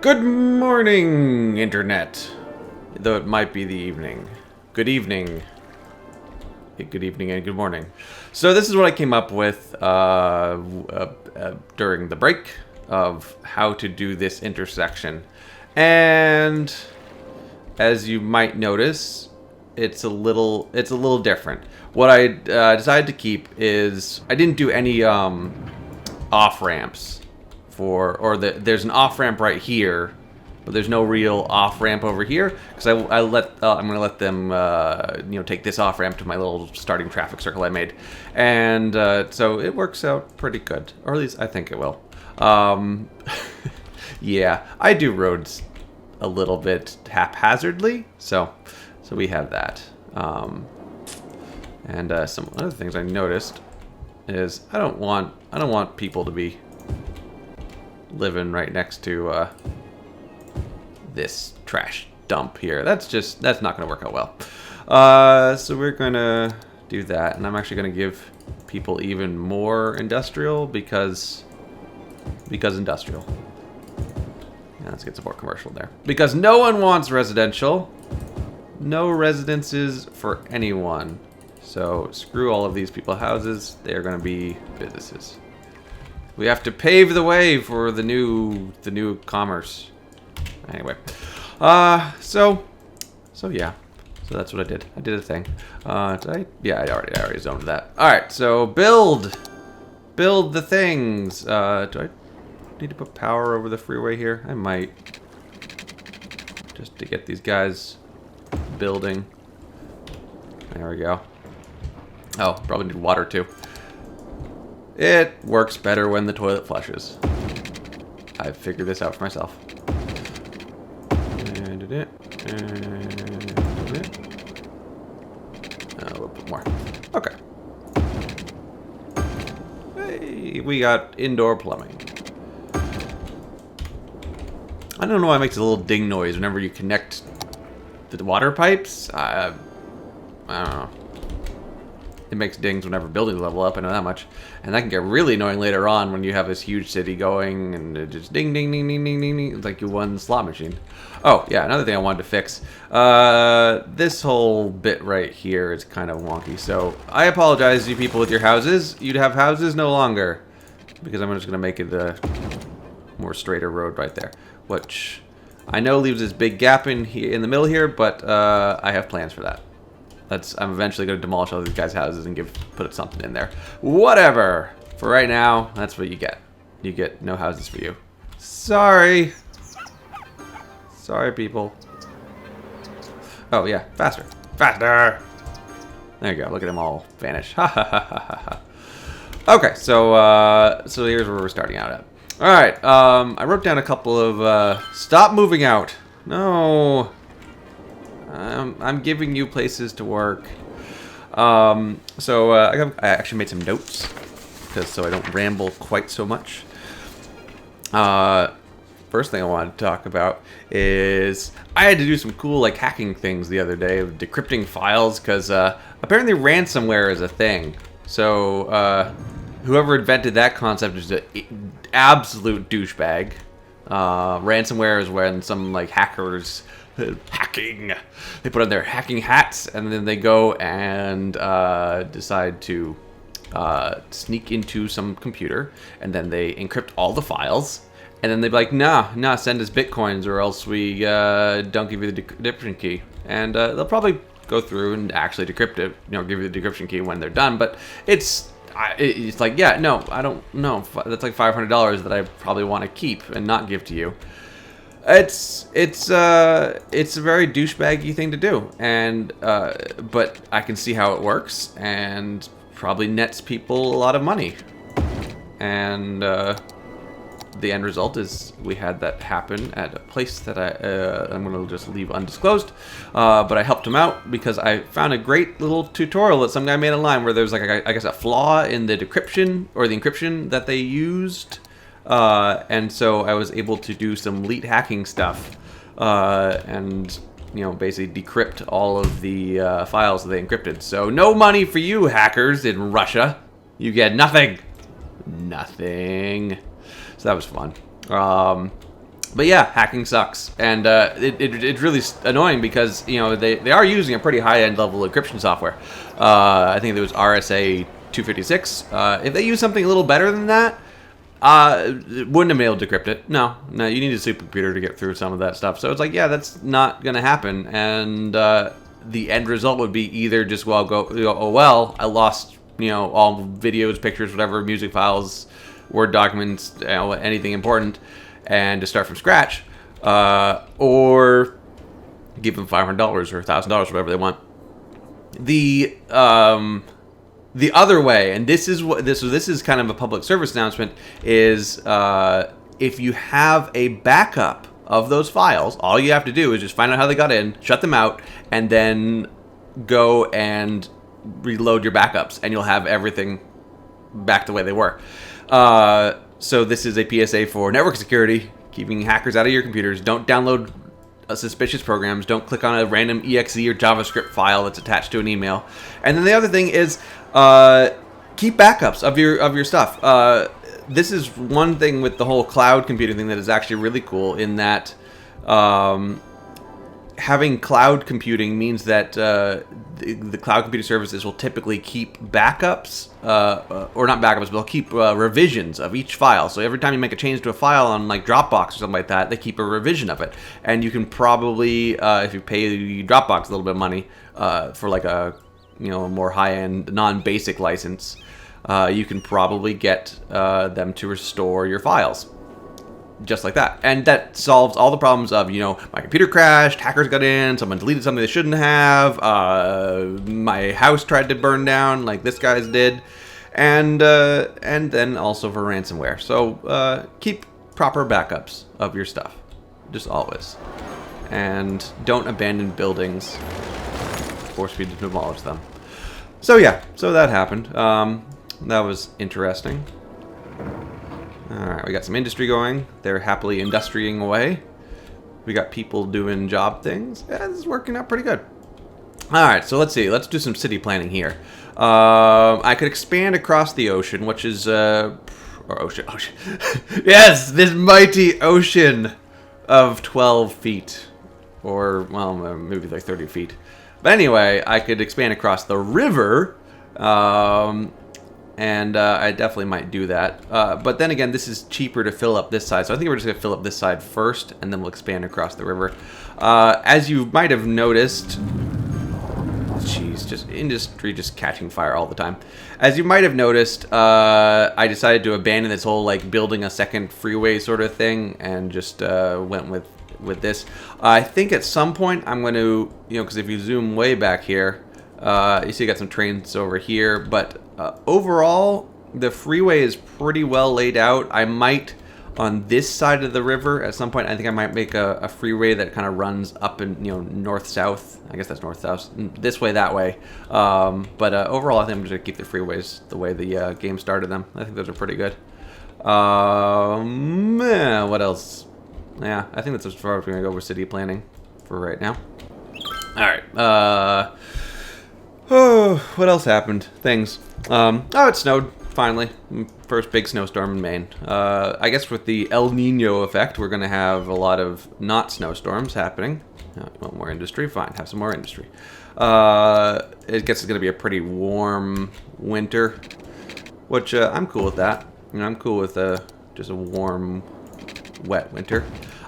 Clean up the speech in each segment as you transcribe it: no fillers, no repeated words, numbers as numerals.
Good morning, Internet. Though it might be the evening. Good evening. Good evening and good morning. So this is what I came up with during the break of how to do this intersection. And as you might notice, it's a little different. What I decided to keep is I didn't do any off ramps there's an off ramp right here, but there's no real off ramp over here because I'm gonna let them take this off ramp to my little starting traffic circle I made, and so it works out pretty good, or at least I think it will. Yeah, I do roads a little bit haphazardly, so we have that. And some other things I noticed is I don't want people to be living right next to this trash dump here. That's not gonna work out well. So we're gonna do that, and I'm actually gonna give people even more industrial because industrial. Yeah, let's get some more commercial there. Because no one wants residential. No residences for anyone. So screw all of these people houses. They are gonna be businesses. We have to pave the way for the new commerce. Anyway, so yeah, so that's what I did. I did a thing. Yeah, I already zoned that. All right, so build the things. Do I need to put power over the freeway here? I might, just to get these guys building. There we go. Oh, probably need water too. It works better when the toilet flushes. I've figured this out for myself. A little bit more. Okay. Hey, we got indoor plumbing. I don't know why it makes a little ding noise whenever you connect the water pipes. I don't know. It makes dings whenever buildings level up, I know that much. And that can get really annoying later on when you have this huge city going and it just ding, ding, ding, ding, ding, ding, ding. It's like you won the slot machine. Oh, yeah, another thing I wanted to fix. This whole bit right here is kind of wonky. So I apologize to you people with your houses. You'd have houses no longer. Because I'm just going to make it a more straighter road right there. Which I know leaves this big gap in the middle here, but I have plans for that. I'm eventually going to demolish all these guys' houses and put something in there. Whatever. For right now, that's what you get. You get no houses for you. Sorry. Sorry, people. Oh, yeah. Faster. Faster. There you go. Look at them all vanish. Ha ha ha ha ha. Okay, so here's where we're starting out at. All right. I wrote down a couple of stop moving out. No. I'm giving you places to work. I actually made some notes so I don't ramble quite so much. First thing I wanted to talk about is I had to do some cool hacking things the other day of decrypting files because apparently ransomware is a thing. So whoever invented that concept is an absolute douchebag. Ransomware is when some hackers hacking. They put on their hacking hats and then they go and decide to sneak into some computer and then they encrypt all the files and then they're like, nah, send us bitcoins or else we don't give you the decryption key. And they'll probably go through and actually decrypt it, give you the decryption key when they're done. But it's like, yeah, no, I don't know. That's like $500 that I probably want to keep and not give to you. It's a very douchebaggy thing to do, and but I can see how it works, and probably nets people a lot of money. And the end result is we had that happen at a place that I'm gonna just leave undisclosed. But I helped him out because I found a great little tutorial that some guy made online where there's I guess a flaw in the decryption or the encryption that they used. And so I was able to do some elite hacking stuff, and basically decrypt all of the files that they encrypted. So no money for you hackers in Russia. You get nothing. Nothing. So that was fun. But yeah, hacking sucks, and it's really annoying because they are using a pretty high-end level encryption software. I think it was RSA 256. If they use something a little better than that, wouldn't have been able to decrypt it. No, you need a supercomputer to get through some of that stuff. So it's like, yeah, that's not going to happen, and the end result would be either just oh well, I lost all videos, pictures, whatever, music files, Word documents, anything important, and to start from scratch, or give them $500 or $1,000, whatever they want. The other way, and this is kind of a public service announcement, is if you have a backup of those files, all you have to do is just find out how they got in, shut them out, and then go and reload your backups, and you'll have everything back the way they were. So this is a PSA for network security, keeping hackers out of your computers. Don't download suspicious programs. Don't click on a random exe or JavaScript file that's attached to an email. And then the other thing is keep backups of your stuff. This is one thing with the whole cloud computing thing that is actually really cool, in that having cloud computing means that the cloud computing services will typically keep backups, or not backups, but they'll keep revisions of each file. So every time you make a change to a file on like Dropbox or something like that, they keep a revision of it. And you can probably, if you pay Dropbox a little bit of money for like a more high-end, non-basic license, you can probably get them to restore your files. Just like that. And that solves all the problems of, my computer crashed, hackers got in, someone deleted something they shouldn't have, my house tried to burn down like this guy's did, and then also for ransomware. So keep proper backups of your stuff, just always. And don't abandon buildings, force feed to demolish them. So yeah, so that happened. That was interesting. Alright, we got some industry going. They're happily industriing away. We got people doing job things. Yeah, this is working out pretty good. Alright, so let's see. Let's do some city planning here. I could expand across the ocean, which is... or ocean. Yes, this mighty ocean of 12 feet. Or, well, maybe like 30 feet. But anyway, I could expand across the river. And I definitely might do that. But then again, this is cheaper to fill up this side. So I think we're just going to fill up this side first, and then we'll expand across the river. As you might have noticed... Jeez, just industry just catching fire all the time. As you might have noticed, I decided to abandon this whole like building a second freeway sort of thing, and just went with this. I think at some point I'm going to, because if you zoom way back here, you see I got some trains over here, but overall, the freeway is pretty well laid out. I might, on this side of the river, at some point, I think I might make a freeway that kind of runs up and, north-south. I guess that's north-south. This way, that way. But overall, I think I'm just going to keep the freeways the way the game started them. I think those are pretty good. Yeah, what else? Yeah, I think that's as far as we're going to go with city planning for right now. Alright, oh, what else happened? Things. Oh, it snowed, finally. First big snowstorm in Maine. I guess with the El Nino effect, we're going to have a lot of not snowstorms happening. You want more industry? Fine, have some more industry. I guess it's going to be a pretty warm winter, which I'm cool with that. I'm cool with just a warm, wet winter.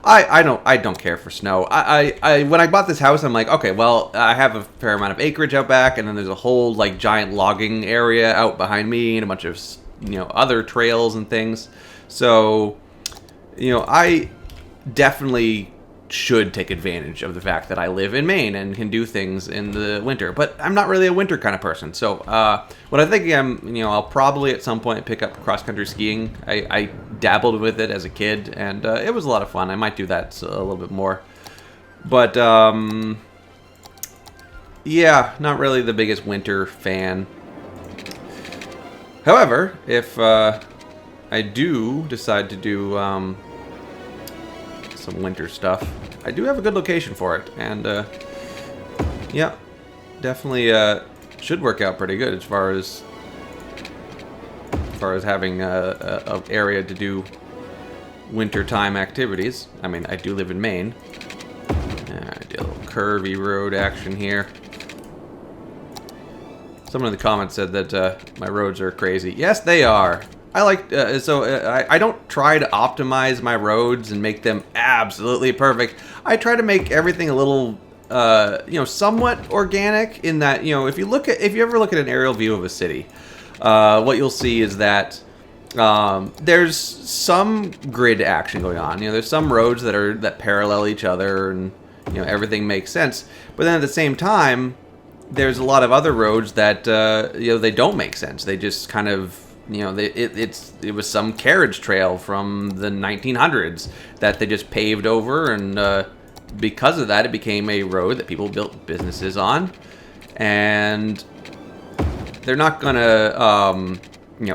I don't care for snow. When I bought this house, I'm like, okay, well, I have a fair amount of acreage out back, and then there's a whole like giant logging area out behind me, and a bunch of other trails and things. So, I definitely should take advantage of the fact that I live in Maine and can do things in the winter. But I'm not really a winter kind of person. So what I think I'll probably at some point pick up cross-country skiing. I dabbled with it as a kid, and it was a lot of fun. I might do that a little bit more. But yeah, not really the biggest winter fan. However, if I do decide to do some winter stuff, I do have a good location for it, and yeah, definitely should work out pretty good as far as having a area to do wintertime activities. I mean, I do live in Maine. I did a little curvy road action here. Someone in the comments said that my roads are crazy. Yes, they are. I like, I don't try to optimize my roads and make them absolutely perfect. I try to make everything a little, somewhat organic in that, if you ever look at an aerial view of a city, what you'll see is that there's some grid action going on. There's some roads that parallel each other, and everything makes sense. But then at the same time, there's a lot of other roads that they don't make sense. They just kind of it was some carriage trail from the 1900s that they just paved over, and because of that, it became a road that people built businesses on, and they're not gonna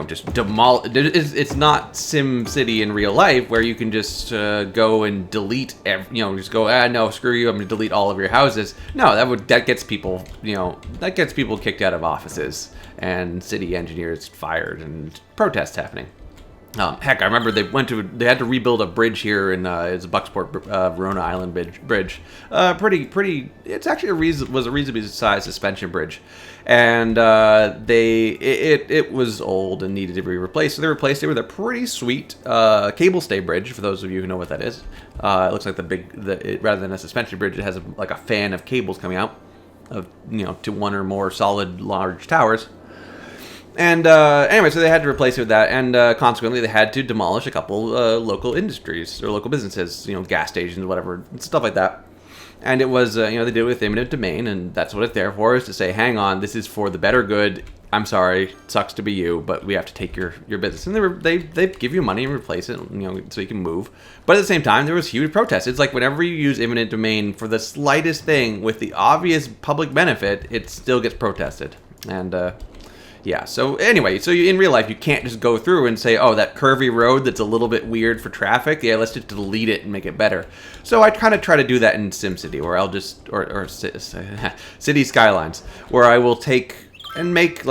just demolish. It's not Sim City in real life where you can just go and delete. Just go. No, screw you. I'm gonna delete all of your houses. No, that gets people. That gets people kicked out of offices and city engineers fired and protests happening. Heck, I remember they had to rebuild a bridge here in it's a Bucksport Verona Island bridge. Pretty. It's actually was a reasonably sized suspension bridge, and it was old and needed to be replaced. So they replaced it with a pretty sweet cable stay bridge. For those of you who know what that is, it looks like rather than a suspension bridge, it has like a fan of cables coming out of to one or more solid large towers. And anyway, so they had to replace it with that, and consequently, they had to demolish a couple local industries or local businesses, gas stations, whatever, stuff like that. And it was, they did it with eminent domain, and that's what it's there for, is to say, hang on, this is for the better good. I'm sorry, sucks to be you, but we have to take your business. And they give you money and replace it, so you can move. But at the same time, there was huge protests. It's like whenever you use eminent domain for the slightest thing with the obvious public benefit, it still gets protested. And yeah, so anyway, in real life, you can't just go through and say, oh, that curvy road that's a little bit weird for traffic, yeah, let's just delete it and make it better. So I kind of try to do that in SimCity, where I'll just, or City Skylines, where I will take and make,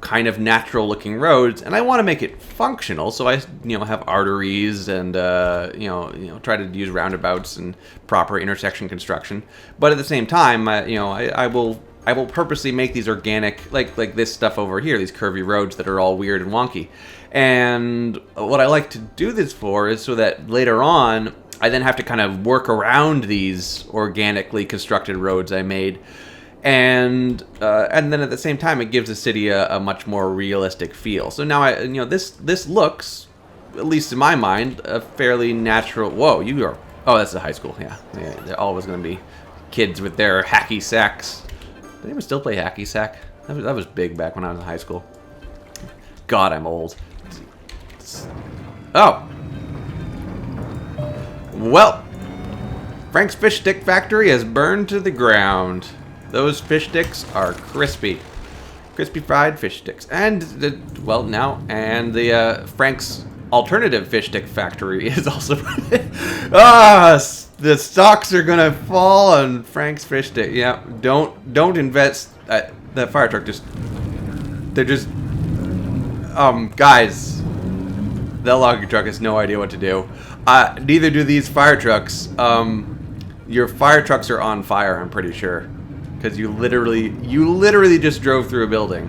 kind of natural looking roads, and I want to make it functional, so I, have arteries and, try to use roundabouts and proper intersection construction. But at the same time, I will purposely make these organic, like this stuff over here, these curvy roads that are all weird and wonky. And what I like to do this for is so that later on, I then have to kind of work around these organically constructed roads I made. And then at the same time, it gives the city a much more realistic feel. So now this looks, at least in my mind, a fairly natural. Whoa, oh, that's a high school. Yeah, they're always going to be kids with their hacky sacks. Do they even still play hacky sack? That was big back when I was in high school. God, I'm old. Oh. Well, Frank's Fish Stick Factory has burned to the ground. Those fish sticks are crispy. Crispy fried fish sticks. And, the Frank's Alternative Fish Stick Factory is also... the stocks are gonna fall on Frank's Fish Stick. Yeah, don't invest. That fire truck they're just... guys, that logging truck has no idea what to do. Neither do these fire trucks. Your fire trucks are on fire, I'm pretty sure. Because you literally just drove through a building.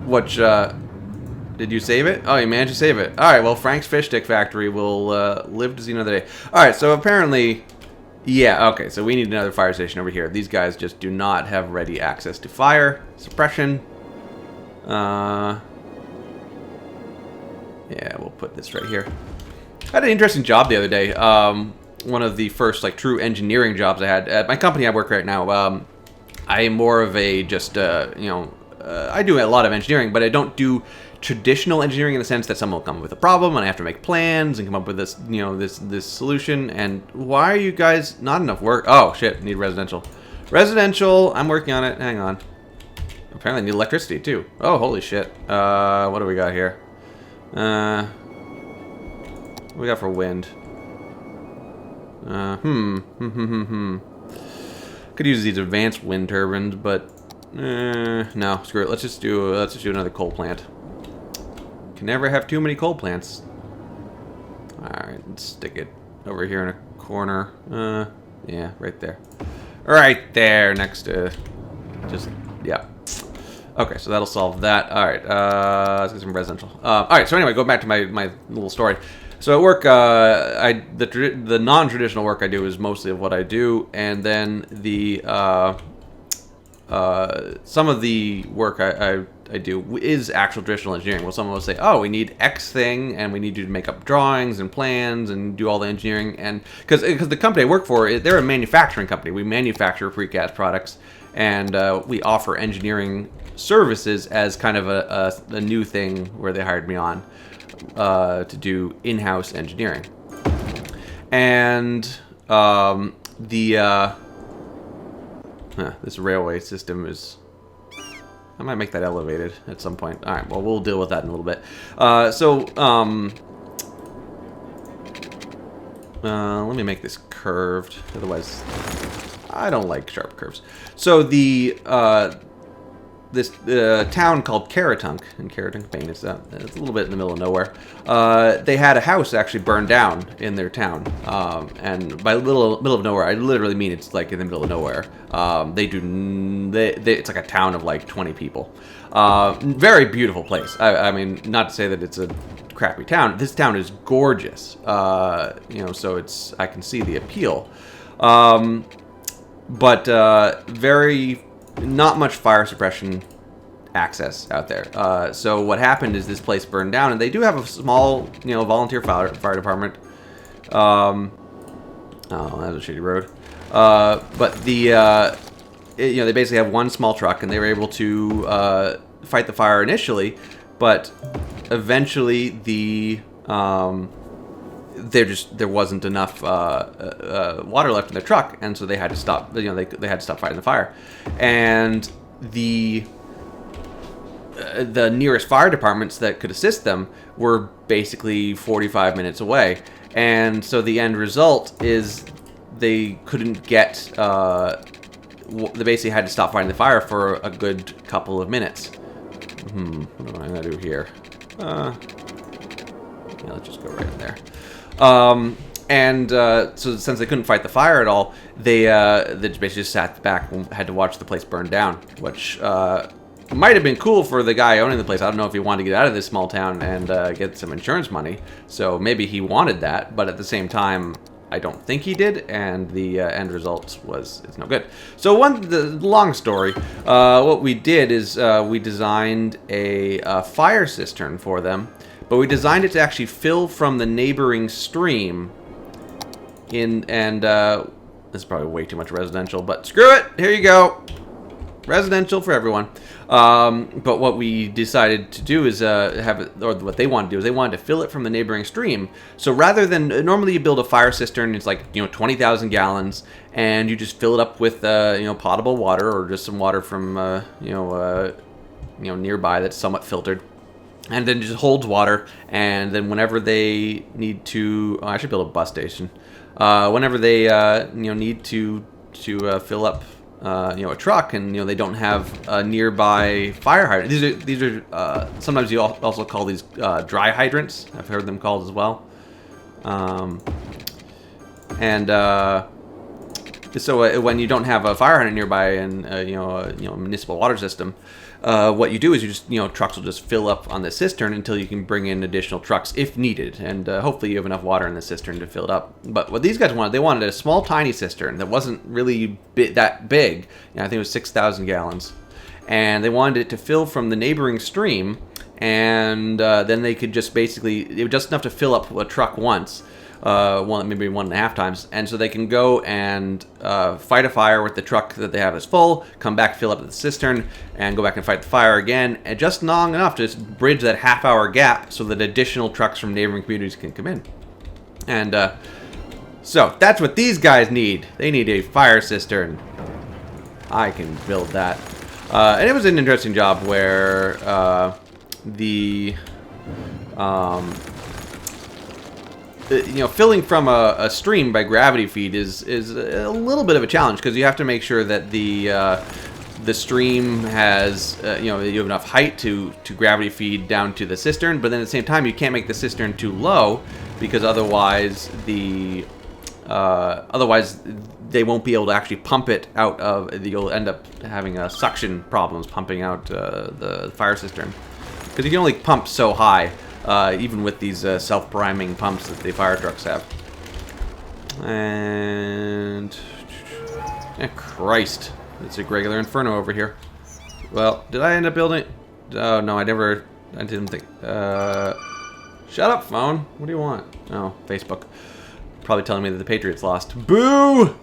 Which, did you save it? Oh, you managed to save it. Alright, well, Frank's Fish Stick Factory will live to see another day. Alright, so apparently... Yeah, okay, so we need another fire station over here. These guys just do not have ready access to fire suppression. Yeah, we'll put this right here. I had an interesting job the other day. One of the first, true engineering jobs I had. At my company I work right now, I am more of a just, I do a lot of engineering, but I don't do traditional engineering in the sense that someone will come up with a problem and I have to make plans and come up with this, this solution. And why are you guys not enough work? Oh shit, need residential. Residential, I'm working on it. Hang on. Apparently I need electricity too. Oh, holy shit. What do we got here? What do we got for wind? Could use these advanced wind turbines, but no, screw it. Let's just do another coal plant. Can never have too many coal plants. Alright, let's stick it over here in a corner. Yeah, right there. Right there, next to... Just, yeah. Okay, so that'll solve that. Alright, let's get some residential. Alright, so anyway, go back to my little story. So at work, the non-traditional work I do is mostly of what I do, and then the some of the work I do is actual traditional engineering. Well, someone will say, "Oh, we need X thing, and we need you to make up drawings and plans and do all the engineering." And because the company I work for, they're a manufacturing company. We manufacture precast products, and we offer engineering services as kind of a new thing where they hired me on to do in-house engineering. And this railway system is... I might make that elevated at some point. Alright, well, we'll deal with that in a little bit. Let me make this curved. Otherwise, I don't like sharp curves. So the... this town called Caratunk, in Caratunk, Maine, it's a little bit in the middle of nowhere. They had a house actually burned down in their town, and by middle of nowhere, I literally mean it's like in the middle of nowhere. It's like a town of like 20 people. Very beautiful place. I mean, not to say that it's a crappy town. This town is gorgeous. So I can see the appeal, but very. Not much fire suppression access out there. So what happened is this place burned down, and they do have a small, volunteer fire department. Oh, that was a shitty road. But they basically have one small truck, and they were able to fight the fire initially, but eventually there wasn't enough water left in their truck, and so they had to stop. They had to stop fighting the fire, and the nearest fire departments that could assist them were basically 45 minutes away, and so the end result is they couldn't get. They basically had to stop fighting the fire for a good couple of minutes. What am I gonna do here? Yeah, let's just go right in there. So since they couldn't fight the fire at all, they basically just sat back and had to watch the place burn down, which might have been cool for the guy owning the place. I don't know if he wanted to get out of this small town and get some insurance money, so maybe he wanted that, but at the same time, I don't think he did, and the end result it's no good. So the long story, what we did is we designed a fire cistern for them. But we designed it to actually fill from the neighboring stream. This is probably way too much residential, but screw it! Here you go! Residential for everyone. But what we decided to do is what they wanted to do is they wanted to fill it from the neighboring stream. So rather than normally you build a fire cistern, it's like 20,000 gallons, and you just fill it up with potable water or just some water from nearby that's somewhat filtered. And then it just holds water, and then whenever they need to... I should build a bus station. Whenever they need to fill up a truck, and they don't have a nearby fire hydrant. These are sometimes you also call these dry hydrants. I've heard them called as well. So when you don't have a fire hydrant nearby and a municipal water system, what you do is you just trucks will just fill up on the cistern until you can bring in additional trucks if needed, and hopefully you have enough water in the cistern to fill it up. But what these guys wanted, they wanted a small, tiny cistern that wasn't really that big. I think it was 6,000 gallons, and they wanted it to fill from the neighboring stream, and then they could just basically it was just enough to fill up a truck once. Maybe 1.5 times, and so they can go and fight a fire with the truck that they have is full, come back, fill up the cistern, and go back and fight the fire again, and just long enough to just bridge that half-hour gap so that additional trucks from neighboring communities can come in. And so that's what these guys need. They need a fire cistern. I can build that. And it was an interesting job where filling from a stream by gravity feed is a little bit of a challenge, because you have to make sure that the stream has you have enough height to gravity feed down to the cistern, but then at the same time you can't make the cistern too low because otherwise otherwise they won't be able to actually pump it out of. You'll end up having suction problems pumping out the fire cistern, because you can only pump so high, even with these self-priming pumps that the fire trucks have. And Christ, it's a regular inferno over here. Well, did I end up building? Oh no, I didn't think. Shut up, phone. What do you want? Oh, Facebook. Probably telling me that the Patriots lost. Boo!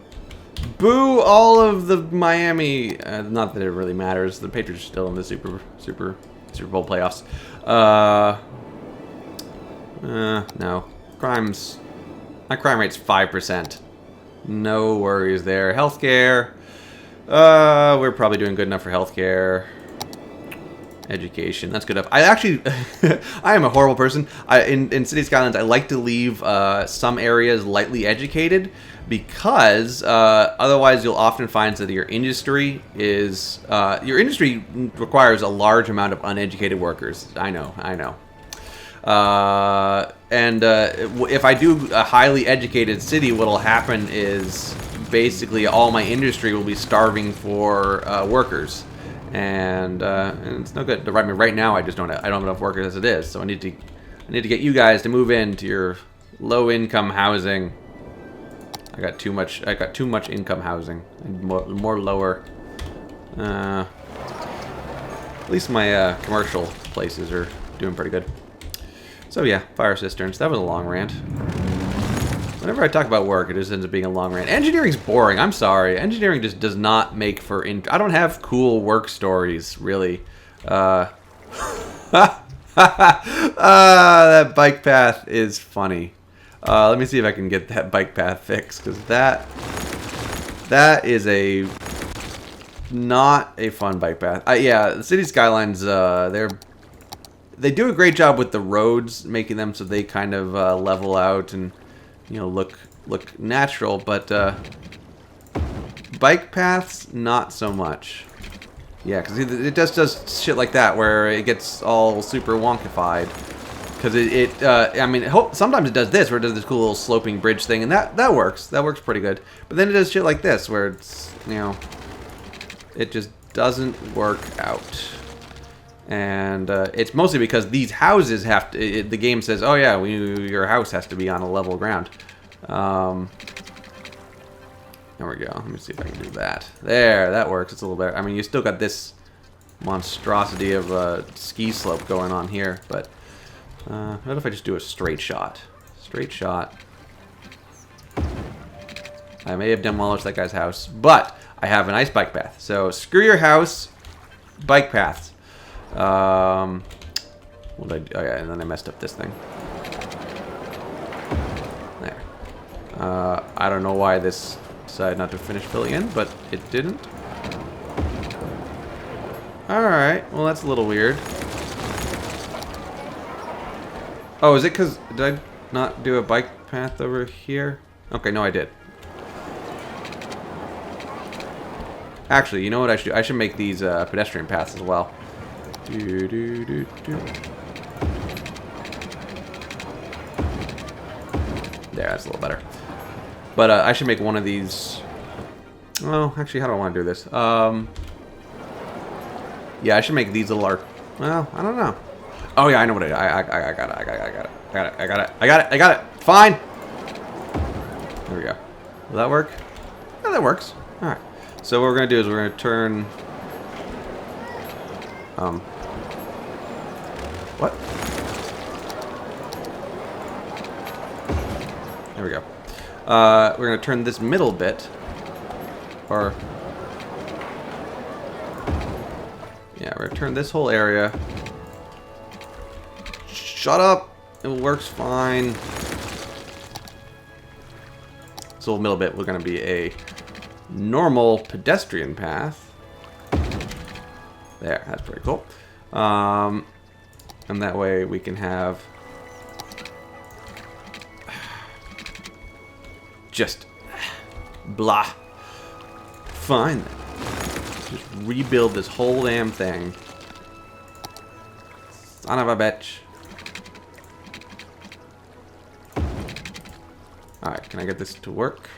Boo all of the Miami. Not that it really matters. The Patriots are still in the Super Bowl playoffs. No. My crime rate's 5%. No worries there. Healthcare. We're probably doing good enough for healthcare. Education, that's good enough. I actually, I am a horrible person. In City Skylines, I like to leave some areas lightly educated, because otherwise you'll often find that your industry requires a large amount of uneducated workers. I know. If I do a highly educated city, what'll happen is basically all my industry will be starving for workers. And it's no good. I mean, right now I don't have enough workers as it is. So I need to get you guys to move into your low-income housing. I got too much income housing. More lower. At least my commercial places are doing pretty good. So yeah, fire cisterns. That was a long rant. Whenever I talk about work, it just ends up being a long rant. Engineering's boring. I'm sorry. Engineering just does not make for... I don't have cool work stories, really. That bike path is funny. Let me see if I can get that bike path fixed, because that is not a fun bike path. Yeah, the City Skylines, they do a great job with the roads, making them so they kind of level out and, you know, look natural, but bike paths, not so much. Yeah, because it just does shit like that where it gets all super wonkified. Because I mean, sometimes it does this, where it does this cool little sloping bridge thing, and that works. That works pretty good. But then it does shit like this, where it's, you know, it just doesn't work out. And it's mostly because these houses have to... the game says, oh yeah, your house has to be on a level ground. There we go. Let me see if I can do that. There, that works. It's a little better. I mean, you still got this monstrosity of a ski slope going on here, but what if I just do a straight shot? Straight shot. I may have demolished that guy's house, but I have a nice bike path. So screw your house, bike paths. What did I do? Oh yeah, and then I messed up this thing. There. I don't know why this decided not to finish filling in, but it didn't. Alright, well that's a little weird. Oh, is it because... did I not do a bike path over here? Okay, no I did. Actually, you know what I should do? I should make these pedestrian paths as well. There, that's a little better. But I should make one of these... well, actually, how do I want to do this? Yeah, I should make these a little... well, I don't know. Oh yeah, I know what I got it. Fine. There we go. Will that work? Yeah, that works. All right. So what we're gonna do is we're gonna turn. What? There we go. We're gonna turn this middle bit, or yeah, we're gonna turn this whole area. Shut up! It works fine. This little middle bit, we're gonna be a normal pedestrian path. There, that's pretty cool. And that way we can have just blah. Fine. Just rebuild this whole damn thing. Son of a bitch. Alright, can I get this to work?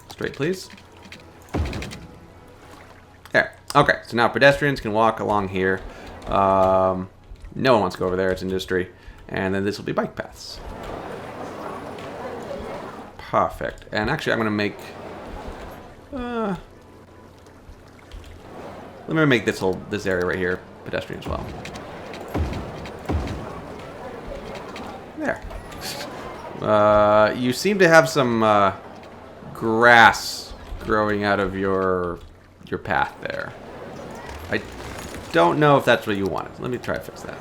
Straight, please. There. Okay, so now pedestrians can walk along here. No one wants to go over there. It's industry. And then this will be bike paths. Perfect. And actually, I'm going to make... let me make this area right here pedestrian as well. There. You seem to have some grass growing out of your path there. I don't know if that's what you wanted. Let me try to fix that.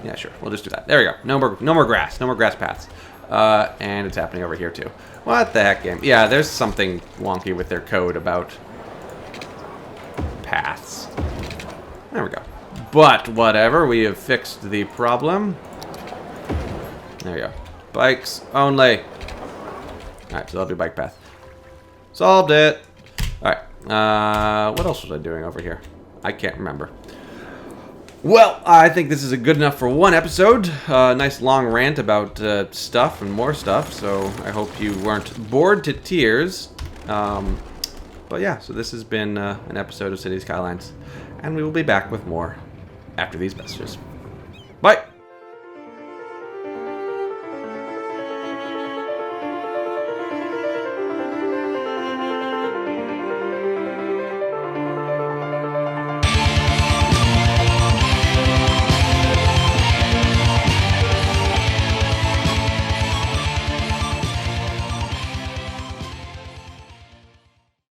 Yeah, sure. We'll just do that. There we go. No more grass. No more grass paths. And it's happening over here too. What the heck, game? Yeah, there's something wonky with their code about paths. There we go. But whatever, we have fixed the problem. There we go. Bikes only. Alright, so that'll be bike path. Solved it. Alright. What else was I doing over here? I can't remember. Well, I think this is good enough for one episode. Nice long rant about stuff and more stuff, so I hope you weren't bored to tears. But yeah, so this has been an episode of City Skylines, and we will be back with more after these messages. Bye!